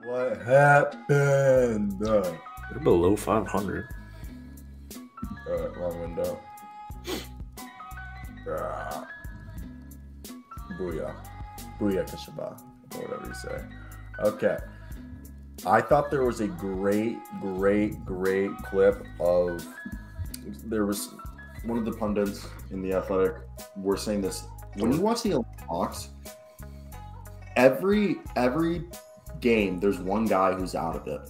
What happened? They're below 500. Wrong window. Booyah. Booyah Kashaba. Or whatever you say. Okay. I thought there was a great clip of... There was one of the pundits in The Athletic were saying this. When you watch the Hawks, every game, there's one guy who's out of it.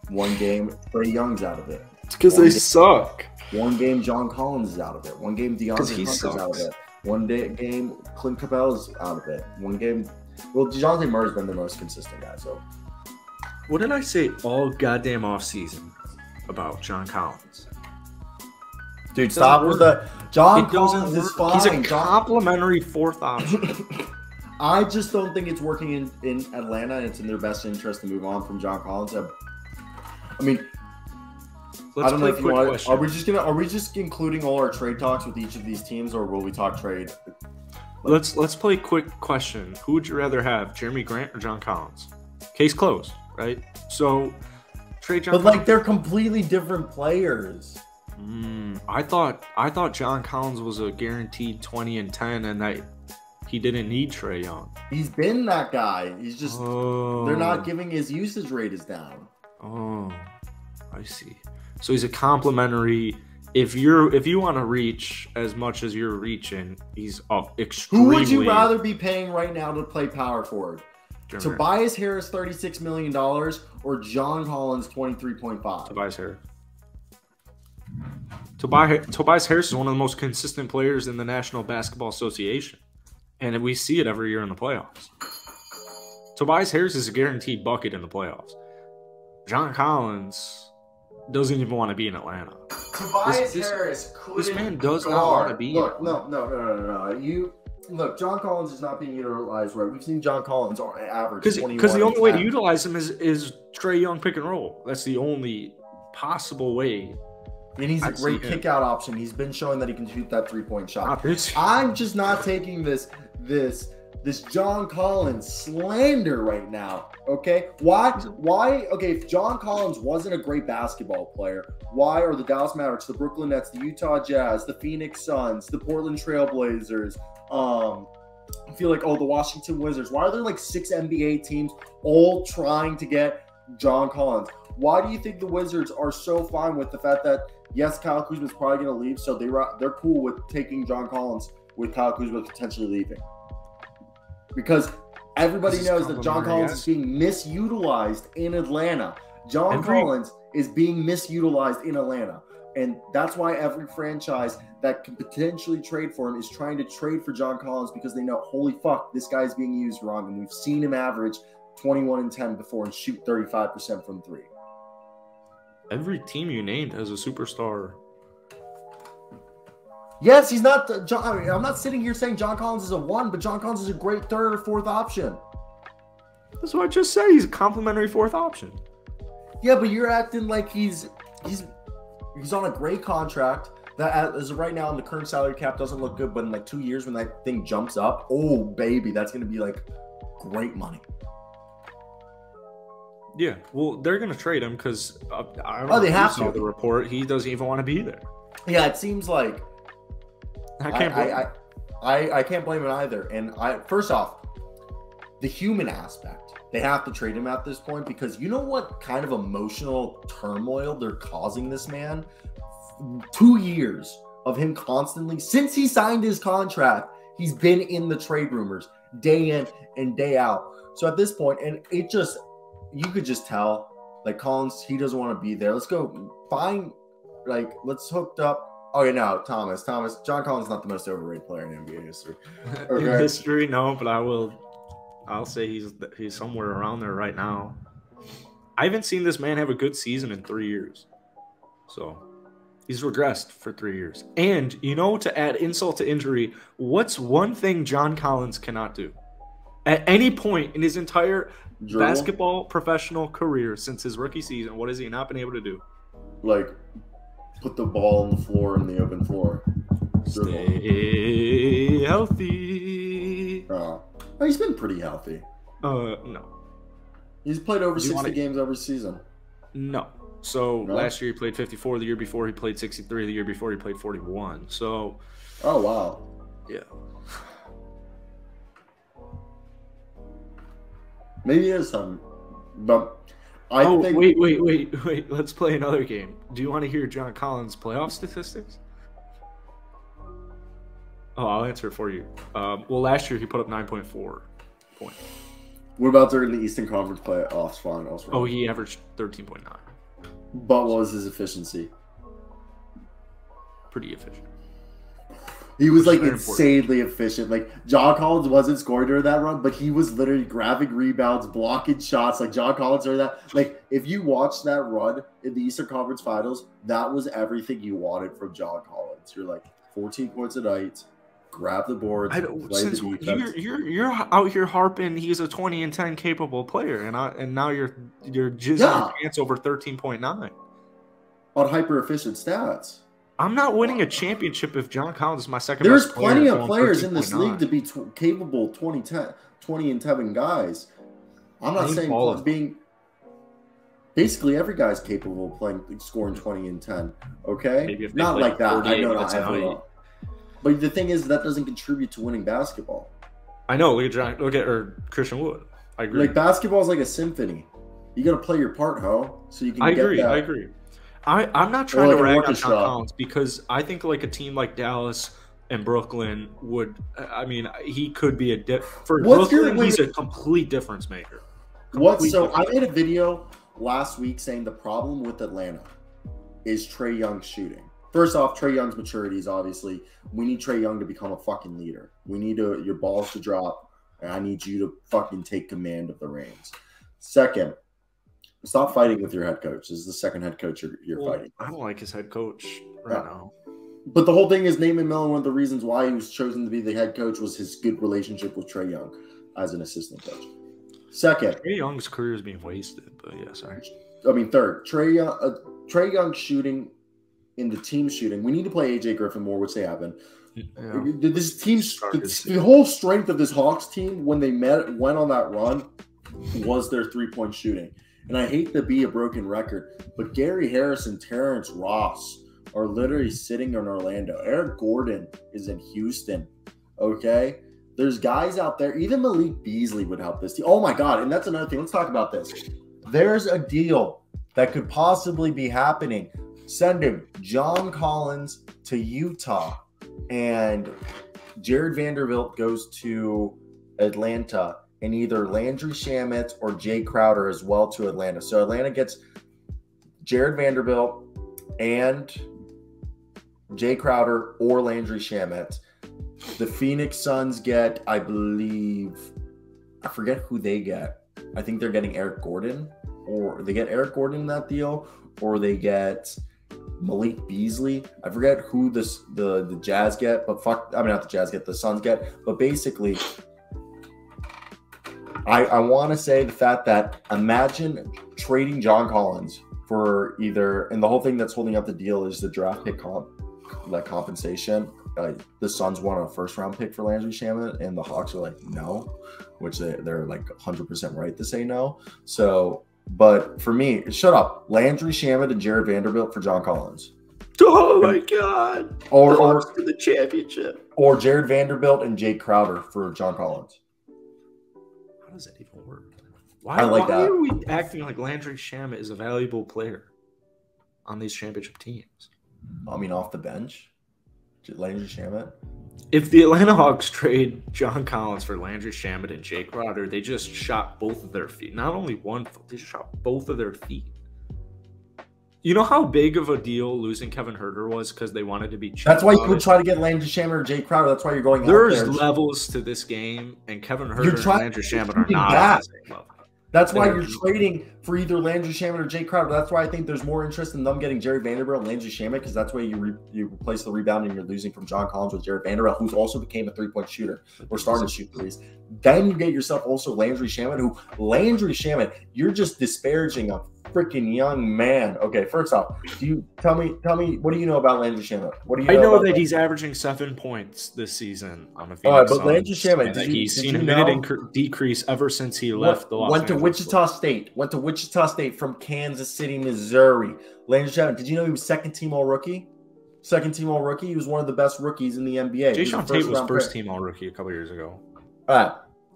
One game, Trae Young's out of it. It's because they suck. One game, John Collins is out of it. One game, DeAndre Hunter's out of it. One game, Clint Capela's out of it. One game, well, DeJounte Murray's been the most consistent guy. So, what did I say all goddamn offseason about John Collins? Dude, stop with the John Collins is fine. He's a complimentary fourth option. I just don't think it's working in Atlanta, and it's in their best interest to move on from John Collins. I mean, I don't know if you want. Are we just including all our trade talks with each of these teams, or will we talk trade? Let's play quick question. Who would you rather have, Jeremy Grant or John Collins? Case closed, right? So trade John. But like they're completely different players. I thought John Collins was a guaranteed 20 and 10, and that he didn't need Trae Young. He's been that guy. He's just they're not giving his usage rate is down. Oh, I see. So he's a complimentary. If you want to reach as much as you're reaching, he's up extremely. Who would you rather be paying right now to play power forward? Tobias Harris $36 million or John Collins 23.5? Tobias Harris. Tobias Harris is one of the most consistent players in the National Basketball Association, and we see it every year in the playoffs. Tobias Harris is a guaranteed bucket in the playoffs. John Collins doesn't even want to be in Atlanta. Tobias Harris couldn't. This man does not want to be. Look, no. Look, John Collins is not being utilized right. We've seen John Collins average 21. Because the only way to utilize him is Trae Young pick and roll. That's the only possible way. And he's a great kick-out option. He's been showing that he can shoot that three-point shot. I'm just not taking this John Collins slander right now. Okay? Why? Okay, if John Collins wasn't a great basketball player, why are the Dallas Mavericks, the Brooklyn Nets, the Utah Jazz, the Phoenix Suns, the Portland Trailblazers, I feel like, the Washington Wizards, why are there like 6 NBA teams all trying to get John Collins? Why do you think the Wizards are so fine with the fact that, yes, Kyle Kuzma's probably going to leave, so they're cool with taking John Collins with Kyle Kuzma potentially leaving? Because everybody knows that John Collins is being misutilized in Atlanta. John Collins is being misutilized in Atlanta. And that's why every franchise that could potentially trade for him is trying to trade for John Collins, because they know, holy fuck, this guy's being used wrong. And we've seen him average 21 and 10 before and shoot 35% from three. Every team you named has a superstar. Yes, he's not. I'm not sitting here saying John Collins is a 1, but John Collins is a great 3rd or 4th option. That's what I just said. He's a complimentary 4th option. Yeah, but you're acting like he's on a great contract that, as of right now, in the current salary cap, doesn't look good. But in like 2 years, when that thing jumps up, oh baby, that's going to be like great money. Yeah, well, they're going to trade him because I don't know they have to. The report, he doesn't even want to be there. Yeah, it seems like I can't blame it either. And first off, the human aspect, they have to trade him at this point, because you know what kind of emotional turmoil they're causing this man? 2 years of him constantly, since he signed his contract, he's been in the trade rumors day in and day out. So at this point, and you could just tell, like, Collins, he doesn't want to be there. Let's go find, like, let's hooked up. Okay, no, Thomas. John Collins is not the most overrated player in NBA history. Okay. In history, no, but I'll say he's somewhere around there right now. I haven't seen this man have a good season in 3 years. So he's regressed for 3 years. And, to add insult to injury, what's one thing John Collins cannot do? At any point in his entire basketball professional career since his rookie season, what has he not been able to do? Like, put the ball on the floor in the open floor. Stay healthy. He's been pretty healthy. No. He's played over 60 games every season. No. So last year he played 54. The year before he played 63. The year before he played 41. So. Oh wow. Yeah. Maybe it is something, but I think. Wait. Let's play another game. Do you want to hear John Collins' playoff statistics? Oh, I'll answer it for you. Well, last year he put up 9.4 points. What about during the Eastern Conference playoffs finals? Oh, he averaged 13.9. But what was his efficiency? Pretty efficient. He was like insanely efficient. Like John Collins wasn't scoring during that run, but he was literally grabbing rebounds, blocking shots. Like John Collins during that. Like if you watch that run in the Eastern Conference Finals, that was everything you wanted from John Collins. You're like 14 points a night, grab the boards, play the defense. You're out here harping he's a 20 and 10 capable player, and now you're jizzing your pants over 13.9 on hyper efficient stats. I'm not winning a championship if John Collins is my second There's best player. There's plenty of players in this league to be capable 20 and 10 guys. I'm not saying being basically every guy's capable of playing, scoring 20 and 10. Okay, not like that. I know not everyone. But the thing is, that doesn't contribute to winning basketball. I know. Look at Christian Wood. I agree. Like basketball is like a symphony. You got to play your part, so you can. I agree. I'm not trying to rag on John Collins because I think like a team like Dallas and Brooklyn would. I mean, he could be for Brooklyn. He's a complete difference maker. I made a video last week saying the problem with Atlanta is Trae Young shooting. First off, Trae Young's maturity is obviously we need Trae Young to become a fucking leader. We need your balls to drop, and I need you to fucking take command of the reins. Second, stop fighting with your head coach. This is the second head coach you're fighting. I don't like his head coach right now. But the whole thing is Nate McMillan, one of the reasons why he was chosen to be the head coach was his good relationship with Trae Young as an assistant coach. Second, Trae Young's career is being wasted, but yeah, sorry. I mean, third, Trae Young shooting in the team shooting. We need to play AJ Griffin more, which they haven't. Yeah. This team, the whole strength of this Hawks team when they went on that run was their 3-point shooting. And I hate to be a broken record, but Gary Harris and Terrence Ross are literally sitting in Orlando. Eric Gordon is in Houston. Okay? There's guys out there. Even Malik Beasley would help this team. Oh my God. And that's another thing. Let's talk about this. There's a deal that could possibly be happening. Sending John Collins to Utah and Jared Vanderbilt goes to Atlanta and either Landry Shamet or Jay Crowder as well to Atlanta. So Atlanta gets Jared Vanderbilt and Jay Crowder or Landry Shamet. The Phoenix Suns get, I believe, I forget who they get. I think they're getting Eric Gordon, or they get Eric Gordon in that deal, or they get Malik Beasley. I forget who the Jazz get, but not the Jazz get, the Suns get. But basically, I want to say the fact that imagine trading John Collins for either, and the whole thing that's holding up the deal is the draft pick compensation. The Suns want a first-round pick for Landry Shamet, and the Hawks are like, no, which they're like 100% right to say no. So, but for me, shut up. Landry Shamet and Jared Vanderbilt for John Collins. Oh my God. Or for the championship. Or Jared Vanderbilt and Jake Crowder for John Collins. How does that even work? Why are we acting like Landry Shamet is a valuable player on these championship teams? I mean, off the bench. Landry Shamet. If the Atlanta Hawks trade John Collins for Landry Shamet and Jake Crowder, they just shot both of their feet. Not only one foot, they just shot both of their feet. You know how big of a deal losing Kevin Huerter was because they wanted to be cheap. That's why you would try to get Landry Shamet or Jake Crowder. That's why you're going. There's levels to this game, and Kevin Huerter and Landry Shamet are not on the same level. That's why you're trading for either Landry Shamet or Jay Crowder. That's why I think there's more interest in them getting Jared Vanderbilt and Landry Shamet, because that's why you replace the rebounding you're losing from John Collins with Jared Vanderbilt, who's also became a 3-point shooter. We're starting to shoot threes. Then you get yourself also Landry Shamet, you're just disparaging a freaking young man. Okay, first off, tell me, what do you know about Landry Shamet? What do you know? I know that he's averaging 7 points this season on a Phoenix Suns. But Landry Shamet, he's seen a minute decrease ever since he left the Los Angeles. Went to Wichita State from Kansas City, Missouri. Landry Shamet, did you know he was second-team All-Rookie? Second-team All-Rookie. He was one of the best rookies in the NBA. Jason Tate was first-team All-Rookie a couple years ago.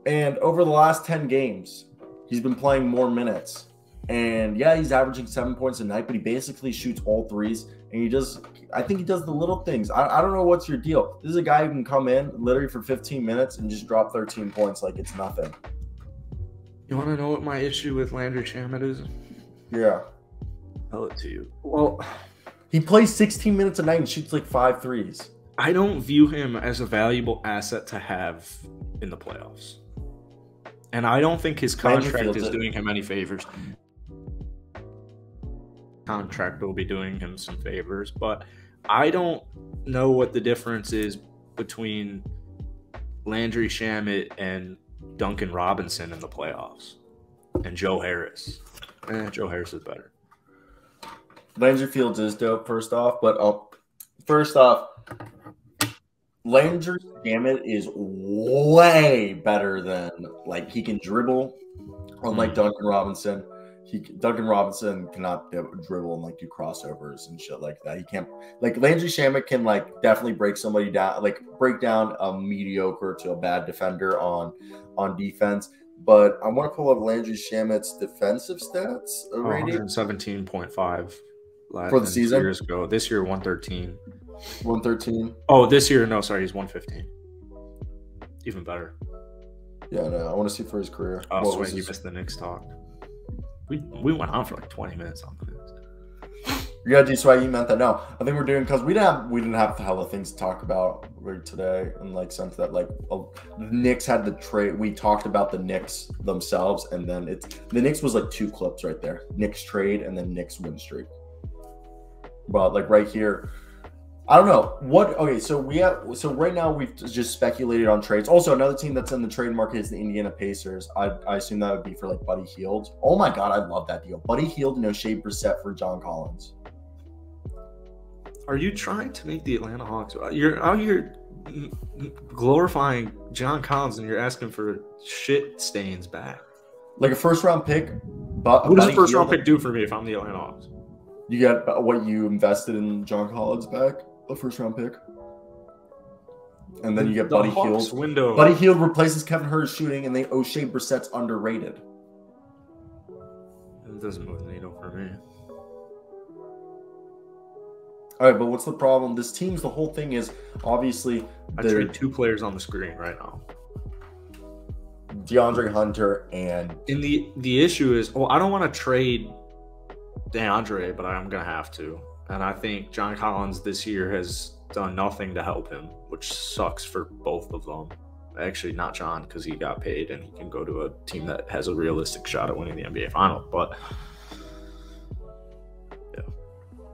And over the last 10 games, he's been playing more minutes. And yeah, he's averaging 7 points a night, but he basically shoots all threes. And I think he does the little things. I don't know what's your deal. This is a guy who can come in literally for 15 minutes and just drop 13 points like it's nothing. You want to know what my issue with Landry Shamet is? Yeah. Tell it to you. Well, he plays 16 minutes a night and shoots like 5 threes. I don't view him as a valuable asset to have in the playoffs. And I don't think his contract is doing him any favors. Contract will be doing him some favors, but I don't know what the difference is between Landry Shamet and Duncan Robinson in the playoffs and Joe Harris. Joe Harris is better. Landry Fields is dope, first off, but Landry Shamet is way better than, like, he can dribble, unlike Duncan Robinson. Duncan Robinson cannot dribble and like do crossovers and shit like that. He can't, like, Landry Shamet can like definitely break somebody down, like break down a mediocre to a bad defender on defense. But I want to pull up Landry Shamet's defensive stats. 117.5 for the season. 2 years ago. This year 113. 113. Oh, this year no, sorry, he's 115. Even better. Yeah, no, I want to see for his career. Oh, so you missed the Knicks talk. We went on for like 20 minutes on this. Yeah, D Swag, you meant that. No, I think we're doing, because we didn't have a hell of things to talk about today, in like sense that like the Knicks had the trade. We talked about the Knicks themselves, and then the Knicks was like 2 clips right there. Knicks trade and then Knicks win streak. But like right here, I don't know what. Okay, so right now we've just speculated on trades. Also, another team that's in the trade market is the Indiana Pacers. I assume that would be for like Buddy Hield. Oh my God, I love that deal. Buddy Hield and O'Shea Brissett for John Collins. Are you trying to make the Atlanta Hawks? You're out here glorifying John Collins, and you're asking for shit stains back. Like a first-round pick. What does a first-round pick do for me if I'm the Atlanta Hawks? You get what you invested in John Collins back. A first-round pick, and then you get Buddy Hield. Buddy Hield replaces Kevin Huerter's shooting, and O'Shea Brissett's underrated. It doesn't move the needle for me. All right, but what's the problem? This team's the whole thing is obviously I trade 2 players on the screen right now. DeAndre Hunter and the issue is, I don't want to trade DeAndre, but I'm gonna have to. And I think John Collins this year has done nothing to help him, which sucks for both of them. Actually, not John, because he got paid and he can go to a team that has a realistic shot at winning the NBA Final. But yeah,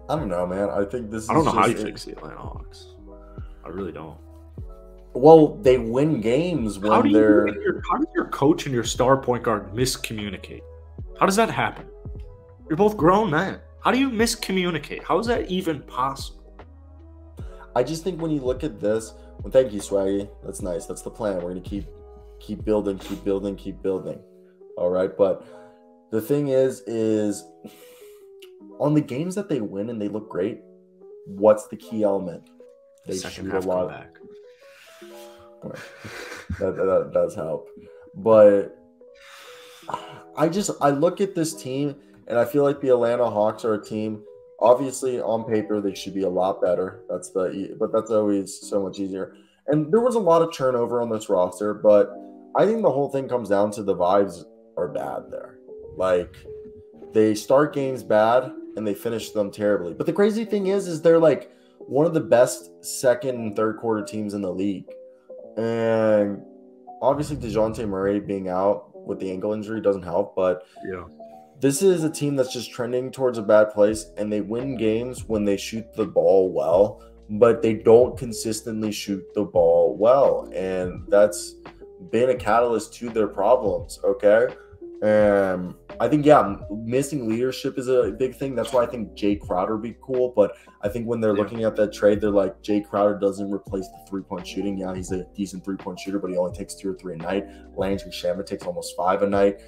I don't know, man. I think this. I don't know how you fix the Atlanta Hawks. I really don't. Well, they win games when how does your coach and your star point guard miscommunicate? How does that happen? You're both grown men. How do you miscommunicate? How is that even possible? I just think when you look at this, well, thank you, Swaggy. That's nice. That's the plan. We're gonna keep building. All right, but the thing is on the games that they win and they look great, what's the key element? They shoot a lot. That does help, but I look at this team. And I feel like the Atlanta Hawks are a team. Obviously, on paper, they should be a lot better. But that's always so much easier. And there was a lot of turnover on this roster, but I think the whole thing comes down to the vibes are bad there. Like, they start games bad and they finish them terribly. But the crazy thing is they're like one of the best second and third quarter teams in the league. And obviously, DeJounte Murray being out with the ankle injury doesn't help, but yeah. This is a team that's just trending towards a bad place, and they win games when they shoot the ball well, but they don't consistently shoot the ball well. And that's been a catalyst to their problems. Okay. I think, missing leadership is a big thing. That's why I think Jay Crowder would be cool. But I think when they're looking at that trade, they're like, Jay Crowder doesn't replace the 3-point shooting. Yeah, he's a decent 3-point shooter, but he only takes 2 or 3 a night. Landry Shamet takes almost 5 a night.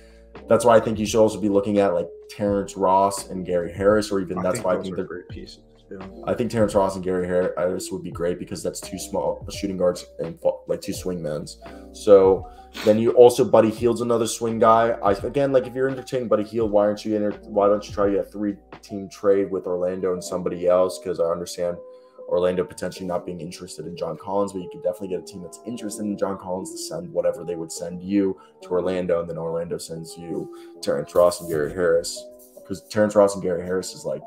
That's why I think you should also be looking at like Terrence Ross and Gary Harris, or even I think they're great pieces. Yeah. I think Terrence Ross and Gary Harris would be great because that's 2 small shooting guards and like 2 swingmans. So then you also Buddy Hield's another swing guy. Again, like if you're entertaining Buddy Hield, why don't you try a 3-team trade with Orlando and somebody else? Because I understand Orlando potentially not being interested in John Collins, but you could definitely get a team that's interested in John Collins to send whatever they would send you to Orlando, and then Orlando sends you Terrence Ross and Gary Harris. Because Terrence Ross and Gary Harris is like,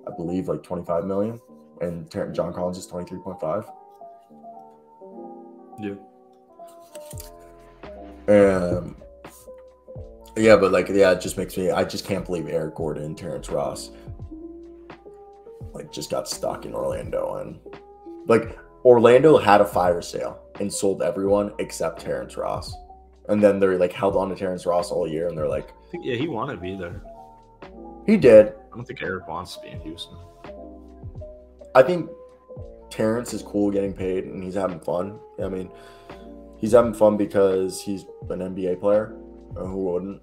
I believe, like $25 million, and John Collins is 23.5. Yeah. But it just makes me. I just can't believe Eric Gordon and Terrence Ross just got stuck in Orlando, and Orlando had a fire sale and sold everyone except Terrence Ross, and then they're held on to Terrence Ross all year, and they're like, I think, he wanted to be there. He did. I don't think Eric wants to be in Houston. I think Terrence is cool getting paid, and he's having fun. I mean, he's having fun because he's an NBA player. Who wouldn't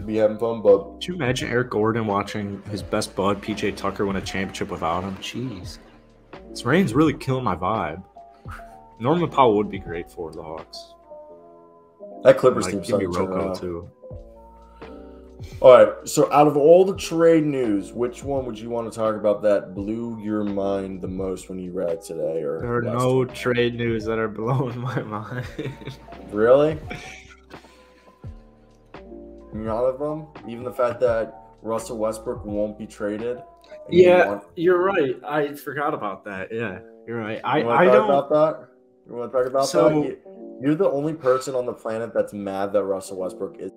be having fun? But could you imagine Eric Gordon watching his best bud PJ Tucker win a championship without him? Jeez, this rain's really killing my vibe. Norman Powell would be great for the Hawks. That Clippers team give me Rocco too. All right, so out of all the trade news, which one would you want to talk about that blew your mind the most when you read today? Or there are no trade news that are blowing my mind. Really? None of them? Even the fact that Russell Westbrook won't be traded? Yeah, you're right. I forgot about that. Yeah, you're right. You want to talk about that? You're the only person on the planet that's mad that Russell Westbrook is